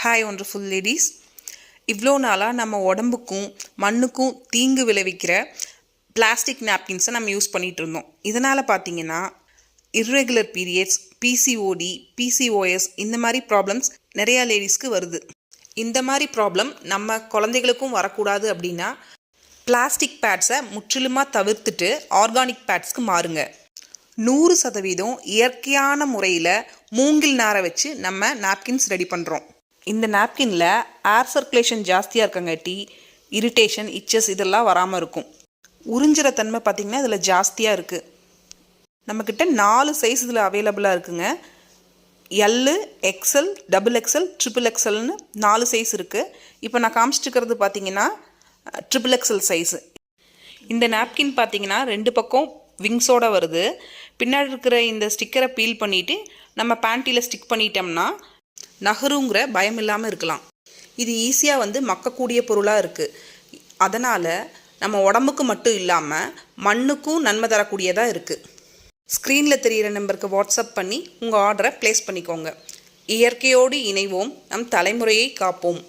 Hi wonderful ladies. இவ்வளோ நாளாக நம்ம உடம்புக்கும் மண்ணுக்கும் தீங்கு விளைவிக்கிற பிளாஸ்டிக் நாப்கின்ஸை நம்ம யூஸ் பண்ணிகிட்டு இருந்தோம். இதனால் பார்த்தீங்கன்னா இர்ரெகுலர் பீரியட்ஸ், பிசிஓடி, பிசிஓஎஸ் இந்த மாதிரி ப்ராப்ளம்ஸ் நிறையா லேடிஸ்க்கு வருது. இந்த மாதிரி ப்ராப்ளம் நம்ம குழந்தைகளுக்கும் வரக்கூடாது அப்படின்னா பிளாஸ்டிக் பேட்ஸை முற்றிலுமாக தவிர்த்துட்டு ஆர்கானிக் பேட்ஸ்க்கு மாறுங்க. 100% இயற்கையான முறையில் மூங்கில் நாரை வச்சு நம்ம நாப்கின்ஸ் ரெடி பண்ணுறோம். இந்த நாப்கினில் ஏர் சர்க்குலேஷன் ஜாஸ்தியாக இருக்கங்காட்டி இரிட்டேஷன், இச்சஸ் இதெல்லாம் வராமல் இருக்கும். உறிஞ்சிற தன்மை பார்த்திங்கன்னா இதில் ஜாஸ்தியாக இருக்குது. நம்மக்கிட்ட 4 சைஸ் இதில் அவைலபிளாக இருக்குங்க. எல்லு, எக்ஸ்எல், XXL, XXXLன்னு 4 சைஸ் இருக்குது. இப்போ நான் காமிச்சிட்டுக்கிறது பார்த்திங்கன்னா XXXL சைஸு. இந்த நாப்கின் பார்த்திங்கன்னா 2 பக்கம் விங்ஸோடு வருது. பின்னாடி இருக்கிற இந்த ஸ்டிக்கரை பீல் பண்ணிவிட்டு நம்ம பேண்டியில் ஸ்டிக் பண்ணிட்டோம்னா நகருங்கிற பயம் இல்லாமல் இருக்கலாம். இது ஈஸியாக மக்கக்கூடிய பொருளாக இருக்குது. அதனால் நம்ம உடம்புக்கு மட்டும் இல்லாமல் மண்ணுக்கும் நன்மை தரக்கூடியதாக இருக்குது. ஸ்க்ரீனில் தெரிகிற நம்பருக்கு வாட்ஸ்அப் பண்ணி உங்கள் ஆர்டரை ப்ளேஸ் பண்ணிக்கோங்க. இயற்கையோடு இணைவோம், நம் தலைமுறையை காப்போம்.